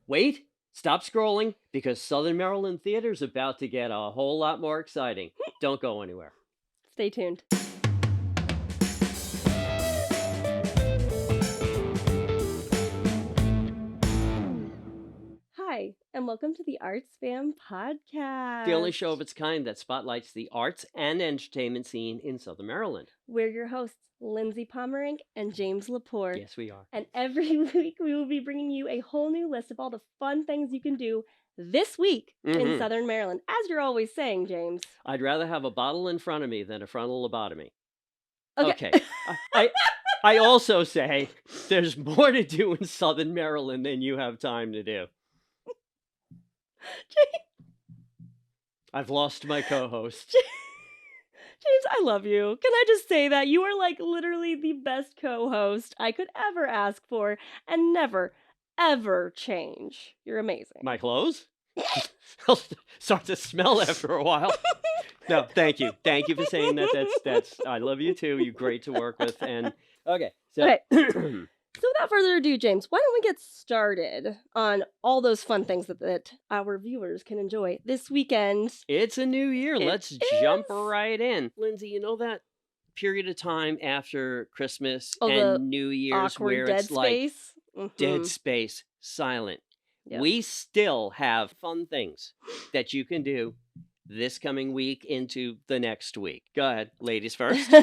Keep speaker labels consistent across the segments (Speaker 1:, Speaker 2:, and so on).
Speaker 1: Wait, stop scrolling because Southern Maryland Theater's about to get a whole lot more exciting. Don't go anywhere.
Speaker 2: Stay tuned. Hi, and welcome to the Arts Fam
Speaker 1: The only
Speaker 2: podcast.
Speaker 1: show of its kind that spotlights the arts and entertainment scene in Southern Maryland.
Speaker 2: We're your hosts, Lindsay Pomerink and James Lepore.
Speaker 1: Yes, we are.
Speaker 2: And every week we will be bringing you a whole new list of all the fun things you can do this week in Southern Maryland, as you're always saying, James.
Speaker 1: I'd rather have a bottle in front of me than a frontal lobotomy.
Speaker 2: Okay.
Speaker 1: I also say there's more to do in Southern Maryland than you have time to do. I've lost my co-host.
Speaker 2: James, I love you. Can I just say that you are like literally the best co-host I could ever ask for and never, ever change. You're amazing.
Speaker 1: My clothes? I'll start to smell after a while. No, thank you. Thank you for saying that. That's I love you too. You're great to work with. And okay. So
Speaker 2: So without further ado, James, why don't we get started on all those fun things that our viewers can enjoy this weekend?
Speaker 1: It's a new year. Let's jump right in. Lindsay, you know that period of time after Christmas and New Year's where it's like dead space, silent. Yep. We still have fun things that you can do this coming week into the next week. Go ahead, ladies first.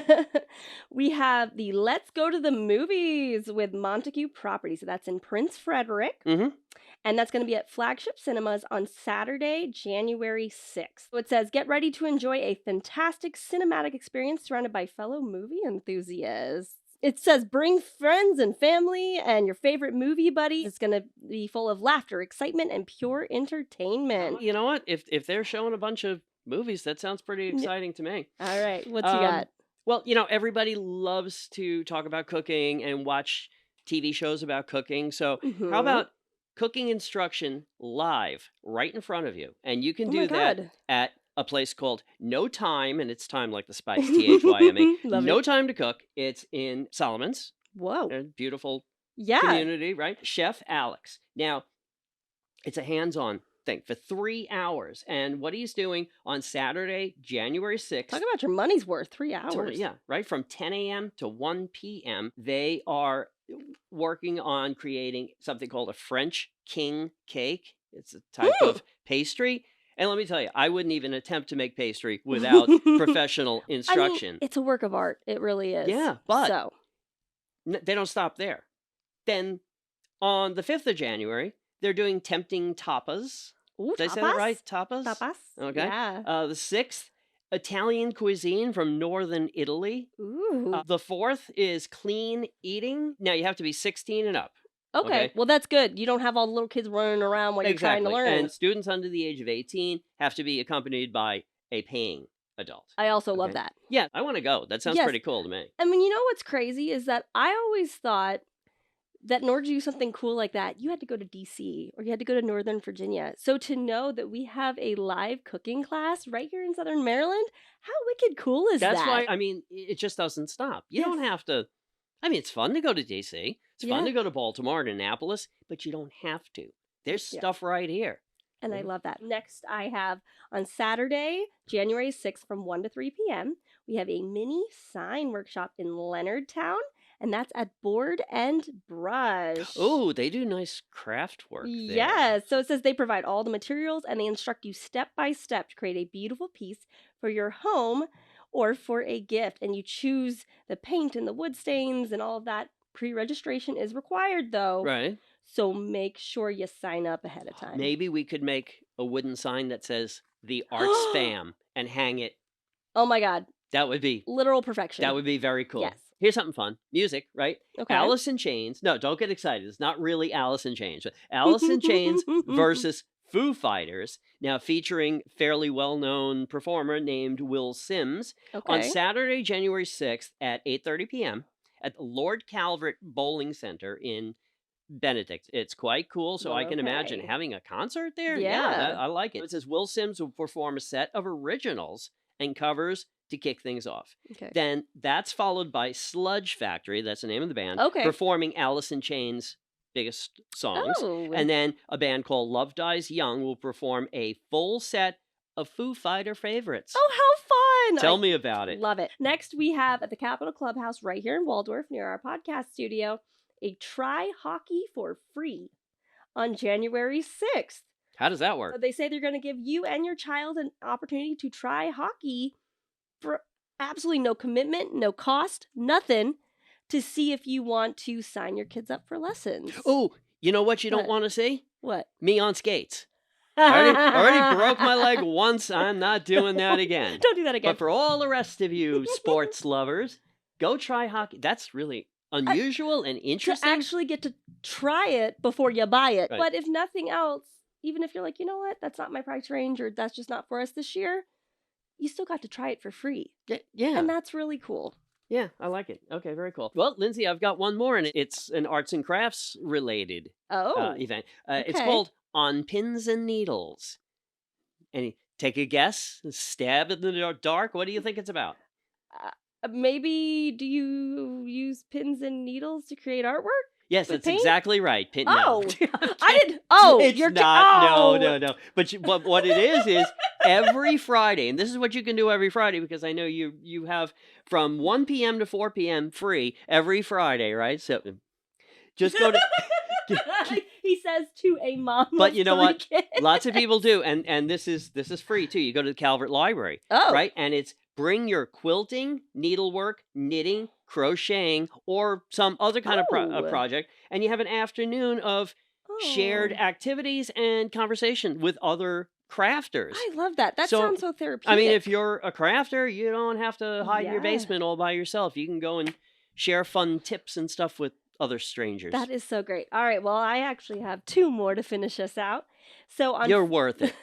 Speaker 2: We have the Let's Go to the Movies with Montague Property. So that's in Prince Frederick. And that's going to be at Flagship Cinemas on Saturday, January 6th. So it says, get ready to enjoy a fantastic cinematic experience surrounded by fellow movie enthusiasts. It says, bring friends and family and your favorite movie buddy. It's going to be full of laughter, excitement, and pure entertainment.
Speaker 1: You know what? If they're showing a bunch of movies, that sounds pretty exciting to me.
Speaker 2: All right. What you got?
Speaker 1: Well, you know, everybody loves to talk about cooking and watch TV shows about cooking. So how about cooking instruction live right in front of you? And you can do that at a place called No Time, and it's time like the spice, T-H-Y-M-E. No Time to Cook. It's in Solomon's.
Speaker 2: Whoa.
Speaker 1: A beautiful community, right? Chef Alex. Now, it's a hands-on thing for 3 hours. And what he's doing on Saturday, January 6th.
Speaker 2: Talk about your money's worth, 3 hours.
Speaker 1: Yeah, right? From 10 a.m. to 1 p.m., they are working on creating something called a French king cake. It's a type of pastry. And let me tell you, I wouldn't even attempt to make pastry without professional instruction.
Speaker 2: I mean, it's a work of art. It really is.
Speaker 1: Yeah, but they don't stop there. Then on the 5th of January, they're doing tempting tapas.
Speaker 2: Ooh,
Speaker 1: Did I say that right? Tapas?
Speaker 2: Tapas.
Speaker 1: Okay.
Speaker 2: Yeah.
Speaker 1: The 6th, Italian cuisine from northern Italy.
Speaker 2: Ooh.
Speaker 1: The 4th is clean eating. Now, you have to be 16 and up.
Speaker 2: Okay, well, that's good. You don't have all the little kids running around while you're trying to learn.
Speaker 1: And students under the age of 18 have to be accompanied by a paying adult.
Speaker 2: I also love that.
Speaker 1: Yeah, I want to go. That sounds pretty cool to me.
Speaker 2: I mean, you know what's crazy is that I always thought that in order to do something cool like that, you had to go to D.C. or you had to go to Northern Virginia. So to know that we have a live cooking class right here in Southern Maryland, how wicked cool is that?
Speaker 1: That's why, I mean, it just doesn't stop. You don't have to. I mean, it's fun to go to D.C. It's fun to go to Baltimore and Annapolis, but you don't have to. There's stuff right here.
Speaker 2: And I love that. Next, I have on Saturday, January 6th from 1 to 3 p.m., we have a mini sign workshop in Leonardtown, and that's at Board and Brush.
Speaker 1: Oh, they do nice craft work there.
Speaker 2: Yeah, so it says they provide all the materials and they instruct you step by step to create a beautiful piece for your home or for a gift. And you choose the paint and the wood stains and all of that. Pre-registration is required, though.
Speaker 1: Right.
Speaker 2: So make sure you sign up ahead of time.
Speaker 1: Maybe we could make a wooden sign that says the Arts Fam and hang it.
Speaker 2: Oh my God.
Speaker 1: That would be
Speaker 2: literal perfection.
Speaker 1: That would be very cool.
Speaker 2: Yes.
Speaker 1: Here's something fun. Music, right?
Speaker 2: Okay.
Speaker 1: Alice in Chains. No, don't get excited. It's not really Alice in Chains. Alice in Chains versus Foo Fighters. Now featuring fairly well-known performer named Will Sims on Saturday, January 6th at 8:30 p.m. at the Lord Calvert Bowling Center in Benedict. It's quite cool, so I can imagine having a concert there. Yeah, I like it. It says Will Sims will perform a set of originals and covers to kick things off. Then that's followed by Sludge Factory, that's the name of the band, performing Alice in Chains biggest songs.
Speaker 2: Oh.
Speaker 1: And then a band called Love Dies Young will perform a full set of Foo Fighter favorites.
Speaker 2: Oh, how fun!
Speaker 1: Tell me about it.
Speaker 2: Love it. Next, we have at the Capitol Clubhouse right here in Waldorf near our podcast studio, a Try Hockey for Free on January 6th.
Speaker 1: How does that work?
Speaker 2: So they say they're going to give you and your child an opportunity to try hockey for absolutely no commitment, no cost, nothing, to see if you want to sign your kids up for lessons.
Speaker 1: Oh, you know what you don't
Speaker 2: What?
Speaker 1: want to see?
Speaker 2: What?
Speaker 1: Me on skates. Already broke my leg once. I'm not doing that again.
Speaker 2: Don't do that again.
Speaker 1: But for all the rest of you sports lovers, go try hockey. That's really unusual and interesting.
Speaker 2: To actually get to try it before you buy it.
Speaker 1: Right.
Speaker 2: But if nothing else, even if you're like, you know what, that's not my price range or that's just not for us this year, you still got to try it for free.
Speaker 1: Yeah.
Speaker 2: And that's really cool.
Speaker 1: Yeah, I like it. Okay, very cool. Well, Lindsay, I've got one more, and it's an arts and crafts related event. It's
Speaker 2: okay.
Speaker 1: called On Pins and Needles. And take a guess, stab in the dark. What do you think it's about?
Speaker 2: Maybe do you use pins and needles to create artwork?
Speaker 1: Yes,
Speaker 2: With
Speaker 1: that's
Speaker 2: paint?
Speaker 1: exactly right.
Speaker 2: Oh,
Speaker 1: No.
Speaker 2: I did. Oh,
Speaker 1: It's
Speaker 2: you're
Speaker 1: not.
Speaker 2: oh.
Speaker 1: No. But what it is every Friday, and this is what you can do every Friday, because I know you have from 1 p.m. to 4 p.m. free every Friday, right? So just go to.
Speaker 2: He says to a mom.
Speaker 1: But you know what?
Speaker 2: Kids.
Speaker 1: Lots of people do, and this is free too. You go to the Calvert Library, right? And it's bring your quilting, needlework, knitting, crocheting, or some other kind of project, and you have an afternoon of shared activities and conversation with other crafters.
Speaker 2: I love that. That sounds so therapeutic.
Speaker 1: I mean, if you're a crafter, you don't have to hide in your basement all by yourself. You can go and share fun tips and stuff with other strangers.
Speaker 2: That is so great. All right, well, I actually have two more to finish us out. So on
Speaker 1: You're worth it.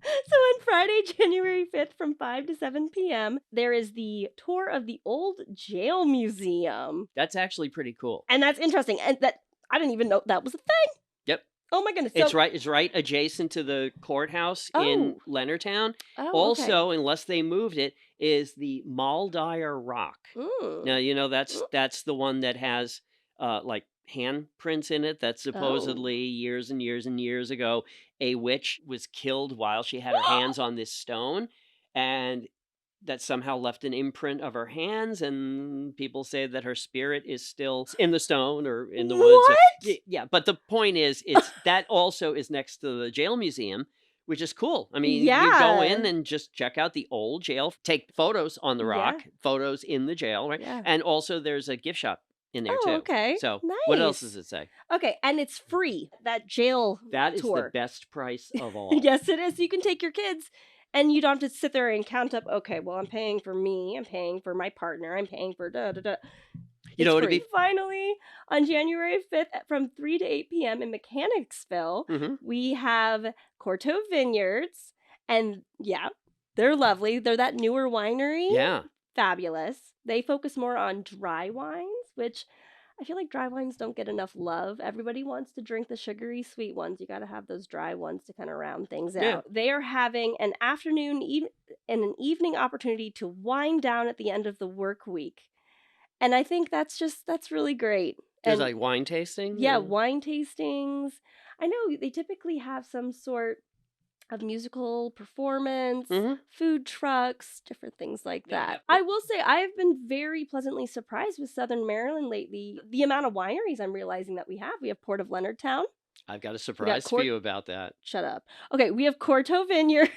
Speaker 2: So on Friday, January 5th from 5 to 7 p.m., there is the tour of the old jail museum.
Speaker 1: That's actually pretty cool.
Speaker 2: And that's interesting. And that I didn't even know that was a thing.
Speaker 1: Yep.
Speaker 2: Oh my goodness.
Speaker 1: It's right adjacent to the courthouse in Leonardtown.
Speaker 2: Oh,
Speaker 1: also, unless they moved it, is the Maldier Rock. Now, you know that's the one that has like handprints in it that supposedly years and years and years ago a witch was killed while she had her hands on this stone, and that somehow left an imprint of her hands, and people say that her spirit is still in the stone or in the woods. Yeah, but the point is it's that also is next to the jail museum, which is cool. I mean, you go in and just check out the old jail, take photos on the rock, photos in the jail, right?
Speaker 2: Yeah.
Speaker 1: And also there's a gift shop in there too.
Speaker 2: Okay.
Speaker 1: So
Speaker 2: nice.
Speaker 1: What else does it say?
Speaker 2: Okay, and it's free. That jail
Speaker 1: That is
Speaker 2: tour.
Speaker 1: the best price of all.
Speaker 2: Yes, it is. You can take your kids and you don't have to sit there and count up, okay, well, I'm paying for me, I'm paying for my partner, I'm paying for da-da-da.
Speaker 1: You know what it'd be?
Speaker 2: Finally, on January 5th from 3 to 8 p.m. in Mechanicsville, we have Corto Vineyards. And yeah, they're lovely. They're that newer winery.
Speaker 1: Yeah.
Speaker 2: Fabulous. They focus more on dry wines, which I feel like dry wines don't get enough love. Everybody wants to drink the sugary sweet ones. You got to have those dry ones to kind of round things out. They are having an afternoon and an evening opportunity to wind down at the end of the work week. And I think that's really great.
Speaker 1: There's like wine tasting?
Speaker 2: Yeah, wine tastings. I know they typically have some sort of musical performance, food trucks, different things like that. I will say I have been very pleasantly surprised with Southern Maryland lately. The amount of wineries I'm realizing that we have. We have Port of Leonardtown.
Speaker 1: I've got a surprise for you about that.
Speaker 2: Shut up. Okay, we have Corto Vineyards.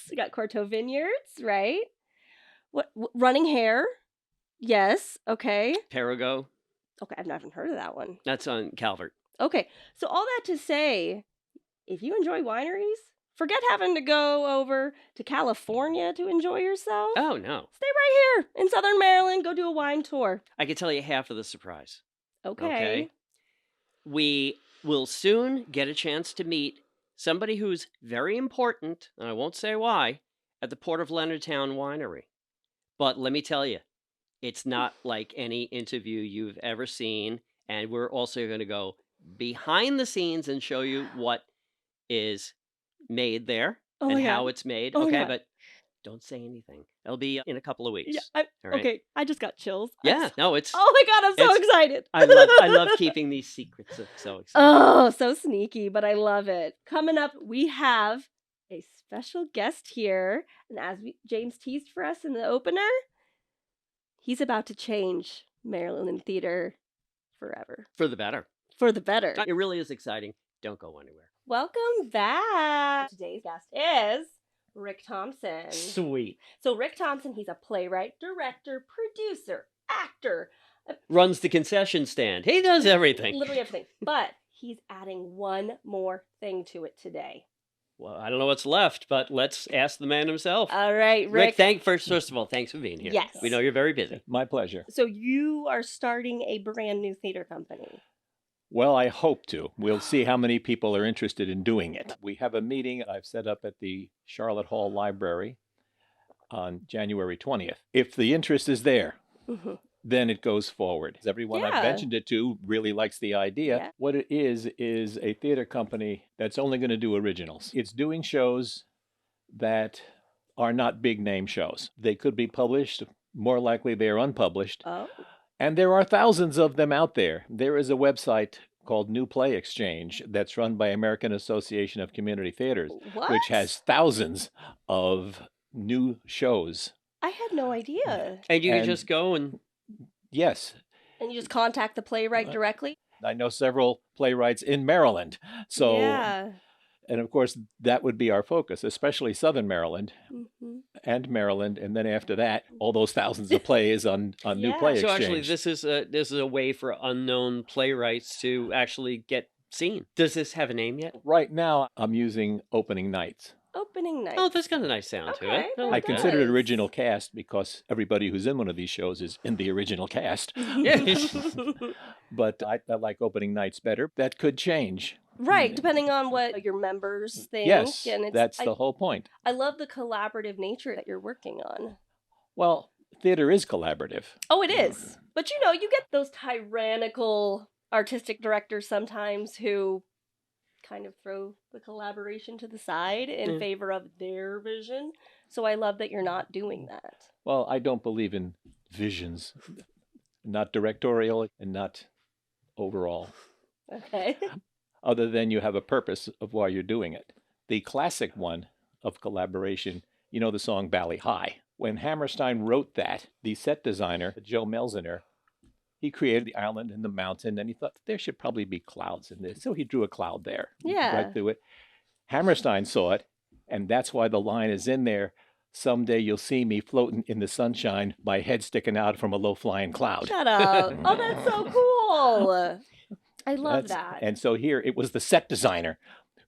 Speaker 2: We got Corto Vineyards, right? What Running Hare? Yes. Okay.
Speaker 1: Perigo.
Speaker 2: Okay, I've not even heard of that one.
Speaker 1: That's on Calvert.
Speaker 2: Okay, so all that to say, if you enjoy wineries, forget having to go over to California to enjoy yourself.
Speaker 1: Oh, no.
Speaker 2: Stay right here in Southern Maryland. Go do a wine tour.
Speaker 1: I can tell you half of the surprise.
Speaker 2: Okay.
Speaker 1: We will soon get a chance to meet somebody who's very important, and I won't say why, at the Port of Leonardtown Winery. But let me tell you, it's not like any interview you've ever seen, and we're also going to go behind the scenes and show you what is made there and how it's made. Okay, but Don't say anything. It'll be in a couple of
Speaker 2: Yeah.
Speaker 1: weeks. All right.
Speaker 2: Okay. I just got chills.
Speaker 1: Yeah. No, it's
Speaker 2: Oh my God, I'm so
Speaker 1: it's.
Speaker 2: excited.
Speaker 1: I love keeping these secrets. So excited.
Speaker 2: Oh, so sneaky, but I love it. Coming up, we have a special guest here. And as James teased for us in the opener, he's about to change Maryland theater forever.
Speaker 1: For the better.
Speaker 2: For the better.
Speaker 1: It really is exciting. Don't go anywhere.
Speaker 2: Welcome back. Today's guest is Rick Thompson.
Speaker 1: Sweet.
Speaker 2: So Rick Thompson, he's a playwright, director, producer, actor.
Speaker 1: Runs the concession stand. He does everything.
Speaker 2: Literally everything. But he's adding one more thing to it today.
Speaker 1: Well, I don't know what's left, but let's ask the man himself.
Speaker 2: All right, Rick.
Speaker 1: First of all, thanks for being here.
Speaker 2: Yes.
Speaker 1: We know you're very busy.
Speaker 3: My pleasure.
Speaker 2: So you are starting a brand new theater company.
Speaker 3: Well, I hope to. We'll see how many people are interested in doing it. We have a meeting I've set up at the Charlotte Hall Library on January 20th. If the interest is there, then it goes forward. Everyone I've mentioned it to really likes the idea.
Speaker 2: Yeah.
Speaker 3: What it is a theater company that's only going to do originals. It's doing shows that are not big name shows. They could be published. More likely they're unpublished.
Speaker 2: Oh.
Speaker 3: And there are thousands of them out there. There is a website called New Play Exchange that's run by American Association of Community Theaters,
Speaker 2: What?
Speaker 3: which has thousands of new shows.
Speaker 2: I had no idea.
Speaker 1: And you can
Speaker 3: And-
Speaker 1: just go and...
Speaker 3: Yes,
Speaker 2: And you just contact the playwright directly?
Speaker 3: I know several playwrights in Maryland. So,
Speaker 2: yeah.
Speaker 3: and of course, that would be our focus, especially Southern Maryland
Speaker 2: Mhm.
Speaker 3: and Maryland. And then after that, all those thousands of plays on New
Speaker 2: Yeah.
Speaker 3: Play
Speaker 1: So
Speaker 3: Exchange.
Speaker 1: actually, this is a way for unknown playwrights to actually get seen. Does this have a name yet?
Speaker 3: Right now, I'm using opening nights.
Speaker 2: Opening night.
Speaker 1: Oh, that's got a nice sound to
Speaker 2: Okay,
Speaker 1: it.
Speaker 2: that
Speaker 3: I
Speaker 2: does.
Speaker 3: consider it original cast because everybody who's in one of these shows is in the original cast.
Speaker 1: Yeah.
Speaker 3: But I like opening nights better. That could change.
Speaker 2: Right, depending on what your members think.
Speaker 3: Yes,
Speaker 2: And it's,
Speaker 3: that's the whole point.
Speaker 2: I love the collaborative nature that you're working on.
Speaker 3: Well, theater is collaborative.
Speaker 2: Oh, it is. But you know, you get those tyrannical artistic directors sometimes who kind of throw the collaboration to the side in
Speaker 1: Yeah.
Speaker 2: favor of their vision. So I love that you're not doing that.
Speaker 3: Well, I don't believe in visions, not directorial and not overall,
Speaker 2: Okay.
Speaker 3: other than you have a purpose of why you're doing it. The classic one of collaboration, you know the song Bally High. When Hammerstein wrote that, the set designer, Joe Melziner, he created the island and the mountain, and he thought there should probably be clouds in this. So he drew a cloud there,
Speaker 2: Yeah.
Speaker 3: right through it. Hammerstein saw it, and that's why the line is in there. Someday you'll see me floating in the sunshine, my head sticking out from a low-flying cloud.
Speaker 2: Shut up. Oh, that's so cool. I love
Speaker 3: That's-
Speaker 2: that.
Speaker 3: And so here it was the set designer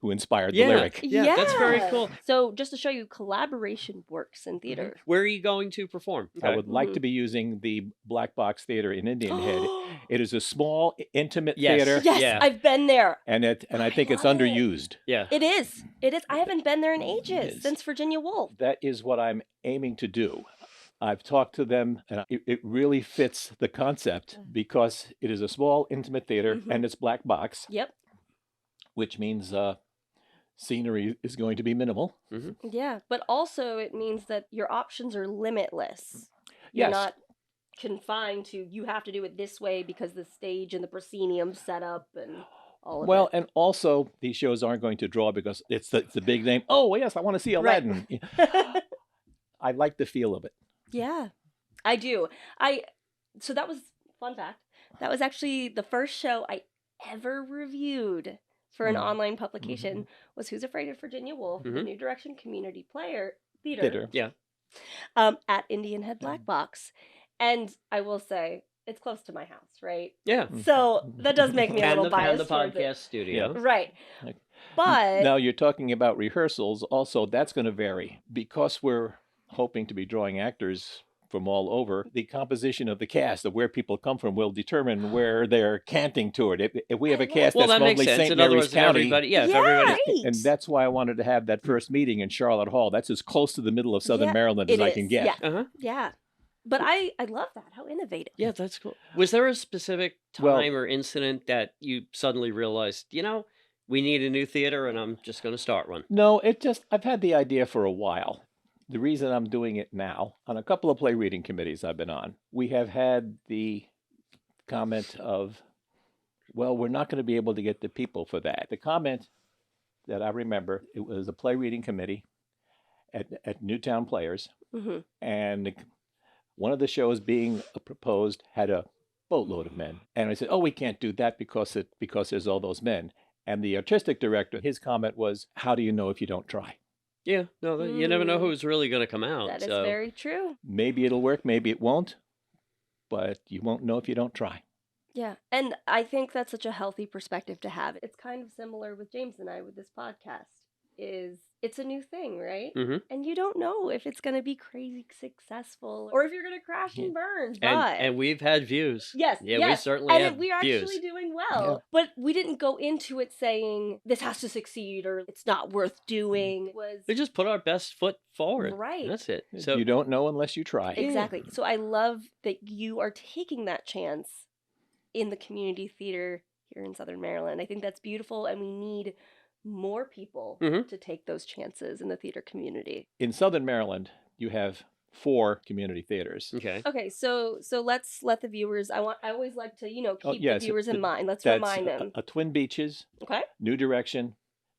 Speaker 3: who inspired
Speaker 1: Yeah.
Speaker 3: the lyric.
Speaker 1: Yeah, that's very cool.
Speaker 2: So just to show you, collaboration works in theater.
Speaker 1: Where are you going to perform?
Speaker 3: I would like to be using the Black Box Theater in Indian Head. It is a small, intimate
Speaker 1: Yes.
Speaker 3: theater,
Speaker 2: Yes,
Speaker 1: Yeah.
Speaker 2: I've been there.
Speaker 3: and I think it's
Speaker 2: love it.
Speaker 3: underused.
Speaker 1: Yeah.
Speaker 2: It is. It is. I haven't been there in ages,
Speaker 3: is.
Speaker 2: since Virginia Woolf.
Speaker 3: That is what I'm aiming to do. I've talked to them, and it really fits the concept because it is a small, intimate theater,
Speaker 2: Mhm.
Speaker 3: and it's black box,
Speaker 2: Yep.
Speaker 3: which means scenery is going to be minimal.
Speaker 2: Yeah. But also it means that your options are limitless. You're
Speaker 3: Yes.
Speaker 2: not confined to you have to do it this way because the stage and the proscenium set up and all of
Speaker 3: Well,
Speaker 2: it.
Speaker 3: and also these shows aren't going to draw because it's the big name. Oh, yes, I want to see
Speaker 2: Right.
Speaker 3: Aladdin. I like the feel of it.
Speaker 2: Yeah, I do. So that was fun fact. That was actually the first show I ever reviewed for an
Speaker 3: Mhm.
Speaker 2: online publication was Who's Afraid of Virginia Woolf, the
Speaker 1: Mhm.
Speaker 2: New Direction Community Player Theater,
Speaker 3: Theater.
Speaker 1: Yeah.
Speaker 2: at Indian Head Black Box. And I will say, it's close to my house, right?
Speaker 1: Yeah.
Speaker 2: So that does make me a
Speaker 1: And
Speaker 2: little
Speaker 1: the, and
Speaker 2: biased
Speaker 1: the
Speaker 2: towards
Speaker 1: podcast
Speaker 2: it.
Speaker 1: studio.
Speaker 2: Right.
Speaker 3: Like-
Speaker 2: But
Speaker 3: Now you're talking about rehearsals. Also, that's going to vary because we're hoping to be drawing actors from all over. The composition of the cast, of where people come from, will determine where they're canting toward. If we have a cast
Speaker 1: Well,
Speaker 3: that's
Speaker 1: that makes
Speaker 3: mostly
Speaker 1: sense.
Speaker 3: St.
Speaker 1: In other
Speaker 3: Mary's
Speaker 1: words, if
Speaker 3: County,
Speaker 1: everybody, yeah, if
Speaker 2: yeah,
Speaker 1: everybody,
Speaker 2: right.
Speaker 3: and that's why I wanted to have that first meeting in Charlotte Hall. That's as close to the middle of Southern
Speaker 2: Yeah,
Speaker 3: Maryland as
Speaker 2: it
Speaker 3: I can
Speaker 2: is,
Speaker 3: get.
Speaker 2: yeah.
Speaker 1: uh-huh.
Speaker 2: Yeah. But I love that. How innovative.
Speaker 1: Yeah, that's cool. Was there a specific time
Speaker 3: Well-
Speaker 1: or incident that you suddenly realized, we need a new theater and I'm just going to start one?
Speaker 3: No, I've had the idea for a while. The reason I'm doing it now, on a couple of play reading committees I've been on, we have had the comment of, well, we're not going to be able to get the people for that. The comment that I remember, it was a play reading committee at Newtown Players, and one of the shows being proposed had a boatload of men. And I said, oh, we can't do that because there's all those men. And the artistic director, his comment was, how do you know if you don't try?
Speaker 1: Yeah, no, you never know who's really going to come out.
Speaker 2: That is
Speaker 1: so.
Speaker 2: very true.
Speaker 3: Maybe it'll work, maybe it won't, but you won't know if you don't try.
Speaker 2: Yeah, and I think that's such a healthy perspective to have. It's kind of similar with James and I with this podcast. It's a new thing, right? And you don't know if it's going to be crazy successful or if you're going to crash and burn. But
Speaker 1: and we've had views.
Speaker 2: Yes,
Speaker 1: yeah, we certainly have
Speaker 2: we're
Speaker 1: views.
Speaker 2: actually doing well. But we didn't go into it saying this has to succeed or it's not worth doing.
Speaker 1: We just put our best foot forward.
Speaker 2: Right.
Speaker 1: That's it. So
Speaker 3: you don't know unless you try.
Speaker 2: Exactly. So I love that you are taking that chance in the community theater here in Southern Maryland. I think that's beautiful, and we need more people to take those chances in the theater community.
Speaker 3: In Southern Maryland, you have 4 community theaters.
Speaker 2: Okay, so let's let the viewers, I always like to, keep the viewers in mind. Let's remind them.
Speaker 3: A Twin Beaches,
Speaker 2: okay,
Speaker 3: New Direction,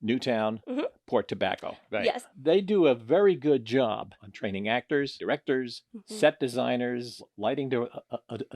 Speaker 3: Newtown, Port Tobacco.
Speaker 1: Right.
Speaker 2: Yes.
Speaker 3: They do a very good job on training actors, directors, set designers, lighting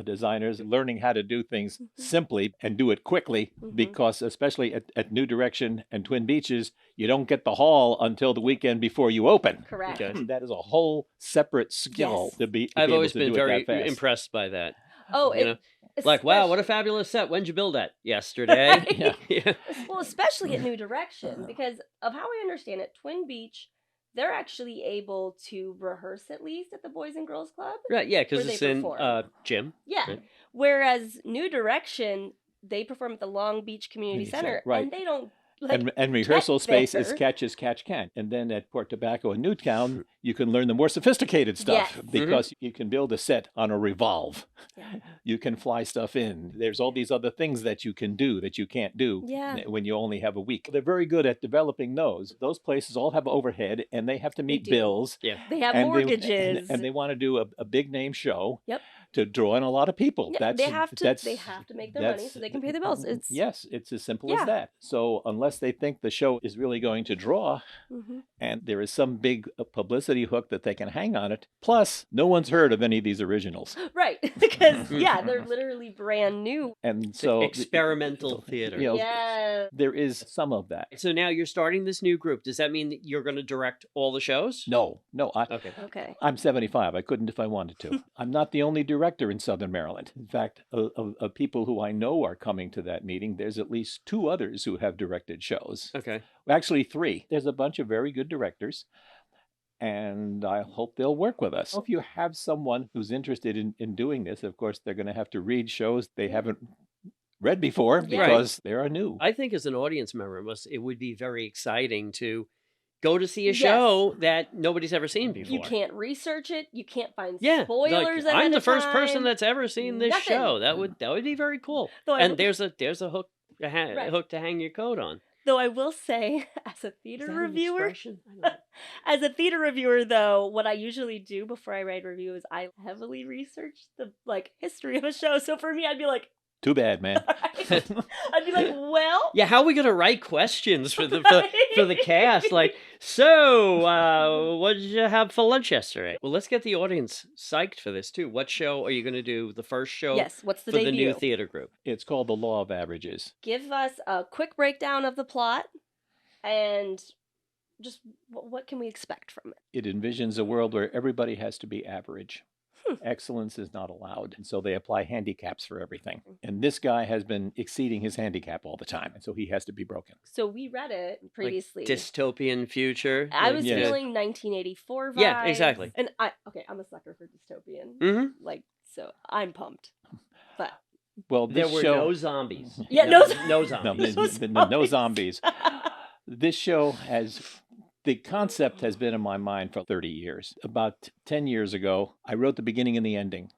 Speaker 3: designers, learning how to do things simply and do it quickly, because especially at New Direction and Twin Beaches, you don't get the hall until the weekend before you open.
Speaker 2: Correct.
Speaker 1: Okay.
Speaker 3: That is a whole separate skill to be
Speaker 1: I've always
Speaker 3: able to
Speaker 1: been
Speaker 3: do it
Speaker 1: very
Speaker 3: that fast.
Speaker 1: impressed by that.
Speaker 2: Oh,
Speaker 1: like, wow, what a fabulous set. When'd you build that? Yesterday.
Speaker 2: Right?
Speaker 1: Yeah.
Speaker 2: Well, especially at New Direction, because of how I understand it, Twin Beach, they're actually able to rehearse at least at the Boys and Girls Club.
Speaker 1: Right, yeah, because
Speaker 2: where
Speaker 1: it's
Speaker 2: they
Speaker 1: in
Speaker 2: perform.
Speaker 1: gym.
Speaker 2: Yeah.
Speaker 1: Right.
Speaker 2: Whereas New Direction, they perform at the Long Beach Community Center,
Speaker 3: right.
Speaker 2: and they don't
Speaker 3: and rehearsal space is
Speaker 2: there.
Speaker 3: catch as catch can. And then at Port Tobacco and Newtown, you can learn the more sophisticated stuff
Speaker 2: Yes.
Speaker 3: because you can build a set on a revolve.
Speaker 2: Yeah.
Speaker 3: You can fly stuff in. There's all these other things that you can do that you can't do when you only have a week. They're very good at developing those. Those places all have overhead and they have to meet bills.
Speaker 1: Yeah.
Speaker 2: They have
Speaker 3: and
Speaker 2: mortgages.
Speaker 3: and they want to do a big name show.
Speaker 2: Yep.
Speaker 3: To draw in a lot of people.
Speaker 2: Yeah, they have to make their money so they can pay the bills.
Speaker 3: It's as simple as that. So unless they think the show is really going to draw and there is some big publicity hook that they can hang on it, plus no one's heard of any of these originals.
Speaker 2: Right, because they're literally brand new.
Speaker 3: And so
Speaker 1: experimental theater.
Speaker 3: There is some of that.
Speaker 1: So now you're starting this new group. Does that mean that you're going to direct all the shows?
Speaker 3: No.
Speaker 2: Okay.
Speaker 3: I'm 75. I couldn't if I wanted to. I'm not the only director in Southern Maryland. In fact, of people who I know are coming to that meeting, there's at least 2 others who have directed shows.
Speaker 1: Okay.
Speaker 3: Actually, 3. There's a bunch of very good directors, and I hope they'll work with us. If you have someone who's interested in doing this, of course, they're going to have to read shows they haven't read before because they are new.
Speaker 1: I think as an audience member, it would be very exciting to go to see a show that nobody's ever seen before.
Speaker 2: You can't research it. You can't find
Speaker 1: spoilers.
Speaker 2: Like,
Speaker 1: I'm the first person that's ever seen this show. That would be very cool. And there's a hook hook to hang your coat on.
Speaker 2: Though I will say, as a theater reviewer, though, what I usually do before I write a review is I heavily research the history of a show. So for me, I'd be like,
Speaker 3: too bad, man.
Speaker 2: I'd be like, well,
Speaker 1: yeah. How are we gonna write questions for the for the cast? Like, so what did you have for lunch yesterday? Well, let's get the audience psyched for this too. What show are you gonna do? The first show?
Speaker 2: Yes. What's the
Speaker 1: for
Speaker 2: debut?
Speaker 1: The new theater group?
Speaker 3: It's called The Law of Averages.
Speaker 2: Give us a quick breakdown of the plot, and just what can we expect from it?
Speaker 3: It envisions a world where everybody has to be average. Excellence is not allowed. And so they apply handicaps for everything. And this guy has been exceeding his handicap all the time. And so he has to be broken.
Speaker 2: So we read it previously.
Speaker 1: Dystopian future.
Speaker 2: I was feeling 1984 vibes.
Speaker 1: Yeah, exactly.
Speaker 2: And I'm a sucker for dystopian. So I'm pumped. But
Speaker 1: there were no zombies.
Speaker 2: Yeah,
Speaker 1: no zombies.
Speaker 3: No zombies. This show the concept has been in my mind for 30 years. About 10 years ago, I wrote the beginning and the ending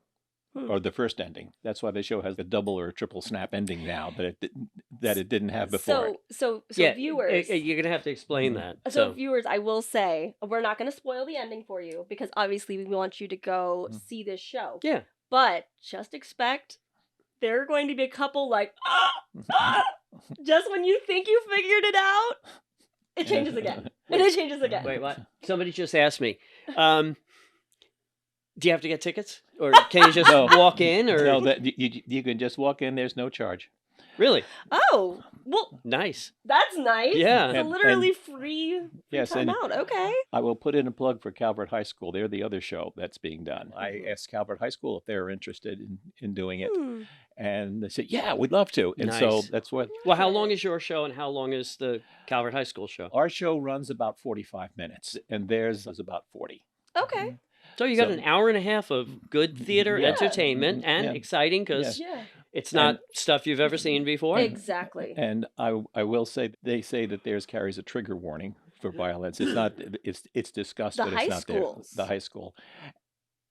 Speaker 3: or the first ending. That's why the show has a double or a triple snap ending now that it didn't have before.
Speaker 2: So
Speaker 1: Yeah,
Speaker 2: viewers,
Speaker 1: you're gonna have to explain that.
Speaker 2: so viewers, I will say we're not going to spoil the ending for you because obviously we want you to go see this show.
Speaker 1: Yeah.
Speaker 2: But just expect there are going to be a couple like just when you think you figured it out, it changes again. And it changes again.
Speaker 1: Wait, what? Somebody just asked me. Do you have to get tickets, or can you just walk in? Or
Speaker 3: no, that you can just walk in. There's no charge.
Speaker 1: Really?
Speaker 2: Oh, well,
Speaker 1: nice.
Speaker 2: That's nice.
Speaker 1: Yeah.
Speaker 2: So literally free time out. Okay.
Speaker 3: I will put in a plug for Calvert High School. They're the other show that's being done. I asked Calvert High School if they were interested in doing it. And they said, yeah, we'd love to. And so that's what...
Speaker 1: Well, how long is your show and how long is the Calvert High School show?
Speaker 3: Our show runs about 45 minutes and theirs is about 40.
Speaker 2: Okay.
Speaker 1: So you got an hour and a half of good theater entertainment and exciting because it's not stuff you've ever seen before.
Speaker 2: Exactly.
Speaker 3: And I will say, they say that theirs carries a trigger warning for violence. It's not, it's discussed, but it's not there. The high school.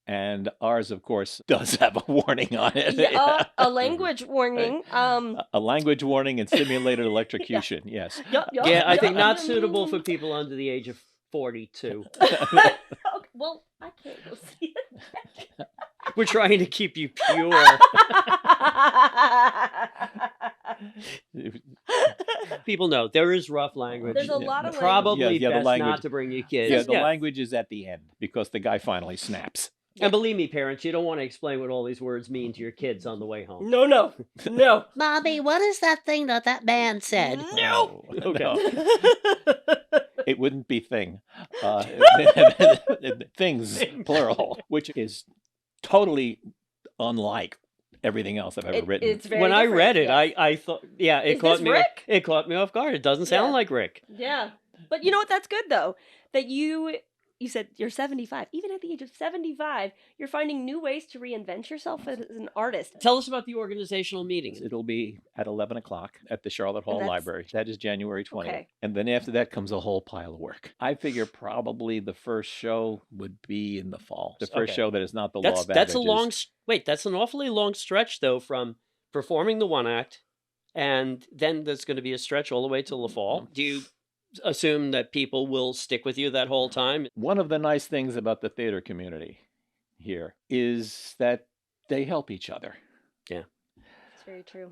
Speaker 3: And ours, of course, does have a warning on it.
Speaker 2: Yeah, a language warning.
Speaker 3: A language warning and simulated electrocution, yes.
Speaker 1: Yeah, I think not suitable for people under the age of 42.
Speaker 2: Well, I can't go see it.
Speaker 1: We're trying to keep you pure. People know there is rough language.
Speaker 2: There's a lot of
Speaker 1: probably best not to bring your kids.
Speaker 3: Yeah, the language is at the end because the guy finally snaps.
Speaker 1: And believe me, parents, you don't want to explain what all these words mean to your kids on the way home.
Speaker 2: No.
Speaker 4: Mommy, what is that thing that man said?
Speaker 2: No.
Speaker 1: Okay.
Speaker 3: No. It wouldn't be thing. Things, plural, which is totally unlike everything else I've ever written.
Speaker 2: It's very
Speaker 1: when
Speaker 2: different.
Speaker 1: I read it, I thought, it caught me.
Speaker 2: Rick?
Speaker 1: It caught me off guard. It doesn't sound like Rick.
Speaker 2: Yeah, but you know what? That's good though. That you said you're 75. Even at the age of 75, you're finding new ways to reinvent yourself as an artist.
Speaker 1: Tell us about the organizational meeting.
Speaker 3: It'll be at 11 o'clock at the Charlotte Hall Library. That is January 20th.
Speaker 2: Okay.
Speaker 3: And then after that comes a whole pile of work. I figure probably the first show would be in the fall. The first show that is not the law of averages.
Speaker 1: That's a long... Wait, that's an awfully long stretch, though, from performing the one act, and then there's going to be a stretch all the way till the fall. Do you assume that people will stick with you that whole time?
Speaker 3: One of the nice things about the theater community here is that they help each other.
Speaker 1: Yeah.
Speaker 2: It's very true.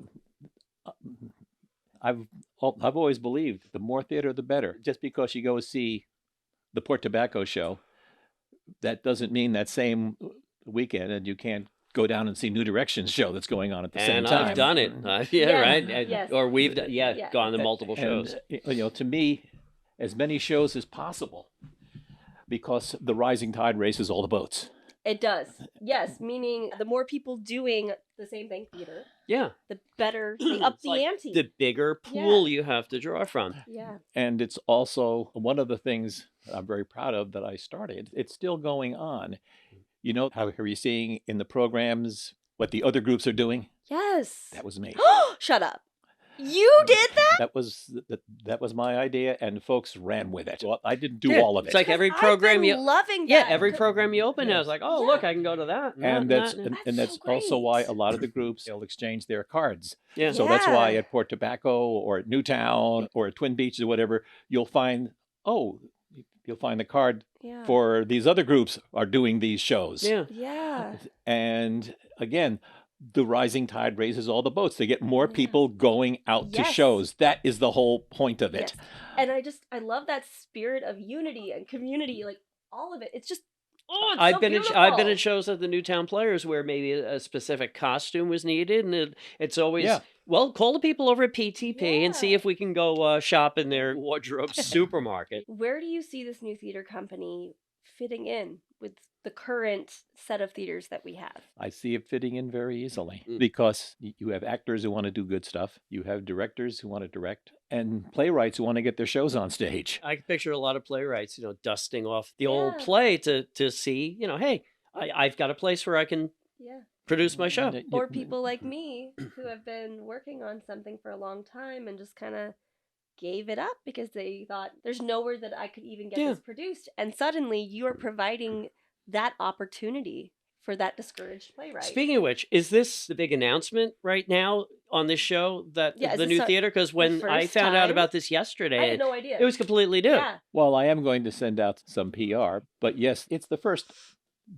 Speaker 3: I've always believed the more theater, the better. Just because you go see the Port Tobacco show, that doesn't mean that same weekend and you can't go down and see New Directions show that's going on at the same time.
Speaker 1: And I've done it. Right?
Speaker 2: Yes.
Speaker 1: Or we've gone to multiple shows.
Speaker 3: And, to me, as many shows as possible, because the rising tide raises all the boats.
Speaker 2: It does. Yes, meaning the more people doing the same thing, theater, the better, up the ante.
Speaker 1: The bigger pool you have to draw from.
Speaker 2: Yeah.
Speaker 3: And it's also one of the things I'm very proud of that I started. It's still going on. You know, how are you seeing in the programs what the other groups are doing?
Speaker 2: Yes.
Speaker 3: That was me.
Speaker 2: Shut up. You did that?
Speaker 3: That was my idea, and folks ran with it. Well, I didn't do all of it.
Speaker 1: It's like every program
Speaker 2: loving that.
Speaker 1: every program you open, I was like, oh, look, I can go to that.
Speaker 3: And that's also why a lot of the groups, they'll exchange their cards. Yeah. So that's why at Port Tobacco or at Newtown or at Twin Beaches or whatever, you'll find the card for these other groups are doing these shows.
Speaker 2: Yeah.
Speaker 3: And again, the rising tide raises all the boats. They get more people going out to shows. That is the whole point of it.
Speaker 2: Yes. And I love that spirit of unity and community, like all of it. It's just,
Speaker 1: I've been at shows at the Newtown Players where maybe a specific costume was needed, and it's always call the people over at PTP and see if we can go shop in their wardrobe supermarket.
Speaker 2: Where do you see this new theater company fitting in with the current set of theaters that we have?
Speaker 3: I see it fitting in very easily because you have actors who want to do good stuff. You have directors who want to direct and playwrights who want to get their shows on stage.
Speaker 1: I can picture a lot of playwrights, dusting off the old play to see, hey, I've got a place where I can produce my show.
Speaker 2: Or people like me who have been working on something for a long time and just kind of gave it up because they thought there's nowhere that I could even get this produced. And suddenly you are providing that opportunity for that discouraged playwright.
Speaker 1: Speaking of which, is this the big announcement right now on this show that
Speaker 2: Yeah, is
Speaker 1: the
Speaker 2: this
Speaker 1: new theater? Because when I
Speaker 2: first
Speaker 1: found out
Speaker 2: time?
Speaker 1: about this
Speaker 2: I
Speaker 1: yesterday,
Speaker 2: had no idea.
Speaker 1: it was completely new.
Speaker 2: Yeah.
Speaker 3: Well, I am going to send out some PR, but yes, it's the first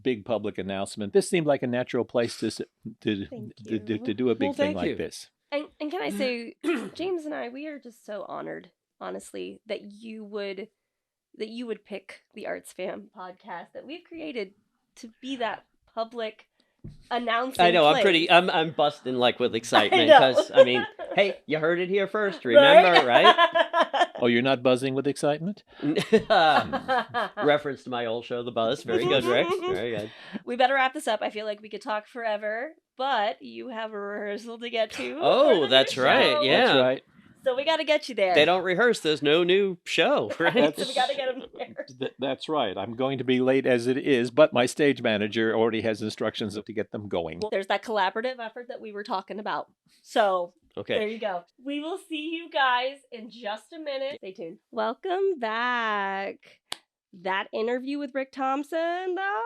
Speaker 3: big public announcement. This seemed like a natural place to
Speaker 2: Thank
Speaker 3: do a big
Speaker 1: Well,
Speaker 3: thing
Speaker 1: thank
Speaker 3: like
Speaker 1: you.
Speaker 3: this.
Speaker 2: And can I say, James and I, we are just so honored, honestly, that you would pick the Arts Fam podcast that we've created to be that public announcing.
Speaker 1: I know.
Speaker 2: place.
Speaker 1: I'm busting like with excitement
Speaker 2: know.
Speaker 1: because I mean, hey, you heard it here first. Remember, right?
Speaker 3: Oh, you're not buzzing with excitement?
Speaker 1: Reference to my old show, The Buzz. Very good, Rick. Very good.
Speaker 2: We better wrap this up. I feel like we could talk forever, but you have a rehearsal to get to.
Speaker 1: Oh,
Speaker 2: for the
Speaker 1: that's
Speaker 2: new
Speaker 1: right,
Speaker 2: show.
Speaker 1: yeah.
Speaker 3: That's right.
Speaker 2: So we got to get you there.
Speaker 1: They don't rehearse. There's no new show, right?
Speaker 2: So we got to get them there.
Speaker 3: That's right. I'm going to be late as it is, but my stage manager already has instructions to get them going.
Speaker 2: Well, there's that collaborative effort that we were talking about. So there
Speaker 1: Okay.
Speaker 2: you go. We will see you guys in just a minute. Stay tuned. Welcome back. That interview with Rick Thompson, though.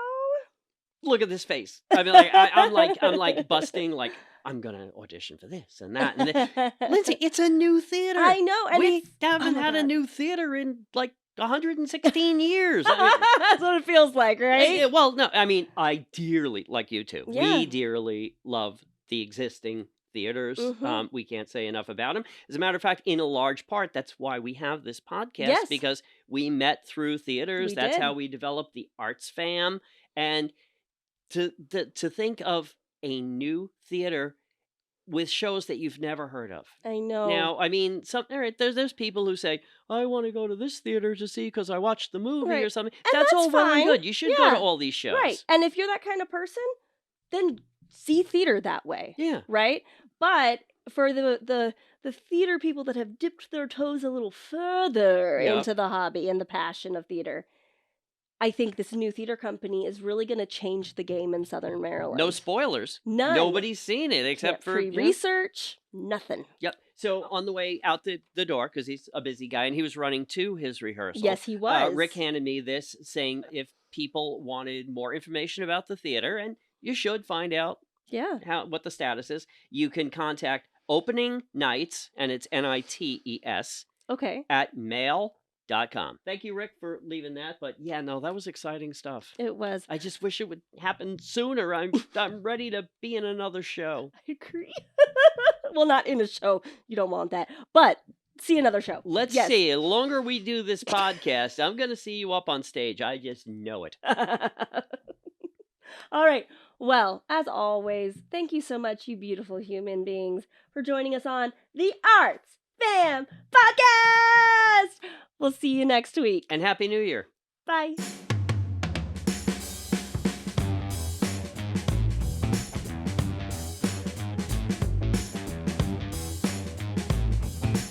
Speaker 1: Look at this face. I mean, I'm like busting. Like I'm gonna audition for this and that. And Lindsay, it's a new theater.
Speaker 2: I know, and
Speaker 1: we
Speaker 2: it's,
Speaker 1: haven't
Speaker 2: oh my
Speaker 1: had a
Speaker 2: God.
Speaker 1: new theater in like 116 years. I mean,
Speaker 2: That's what it feels like, right?
Speaker 1: well, no, I mean, I dearly, like you two,
Speaker 2: Yeah.
Speaker 1: we dearly love the existing theaters.
Speaker 2: Mhm.
Speaker 1: We can't say enough about them. As a matter of fact, in a large part, that's why we have this podcast,
Speaker 2: Yes.
Speaker 1: because we met through theaters.
Speaker 2: We
Speaker 1: That's
Speaker 2: did.
Speaker 1: how we developed the Arts Fam. And to think of a new theater with shows that you've never heard of.
Speaker 2: I know.
Speaker 1: Now, I mean, all right, there's people who say, I want to go to this theater to see because I watched the movie or
Speaker 2: Right.
Speaker 1: something.
Speaker 2: And
Speaker 1: That's all
Speaker 2: that's
Speaker 1: well and
Speaker 2: fine.
Speaker 1: good. You should go
Speaker 2: Yeah.
Speaker 1: to all these shows.
Speaker 2: Right. And if you're that kind of person, then see theater that way.
Speaker 1: Yeah.
Speaker 2: Right? But for the theater people that have dipped their toes a little further
Speaker 1: Yeah.
Speaker 2: into the hobby and the passion of theater, I think this new theater company is really going to change the game in Southern Maryland.
Speaker 1: No spoilers.
Speaker 2: None.
Speaker 1: Nobody's seen it except for
Speaker 2: research, nothing.
Speaker 1: Yep. So on the way out the door, because he's a busy guy and he was running to his rehearsal.
Speaker 2: Yes, he was.
Speaker 1: Rick handed me this saying if people wanted more information about the theater, and you should find out what the status is, you can contact Opening Nights, and it's NITES,
Speaker 2: Okay.
Speaker 1: at mail.com. Thank you, Rick, for leaving that. But yeah, no, that was exciting stuff.
Speaker 2: It was.
Speaker 1: I just wish it would happen sooner. I'm ready to be in another show.
Speaker 2: I agree. Well, not in a show. You don't want that. But see another show.
Speaker 1: Let's
Speaker 2: Yes.
Speaker 1: see. The longer we do this podcast, I'm going to see you up on stage. I just know it.
Speaker 2: All right. Well, as always, thank you so much, you beautiful human beings, for joining us on the Arts Fam Podcast. We'll see you next week.
Speaker 1: And Happy New Year.
Speaker 2: Bye.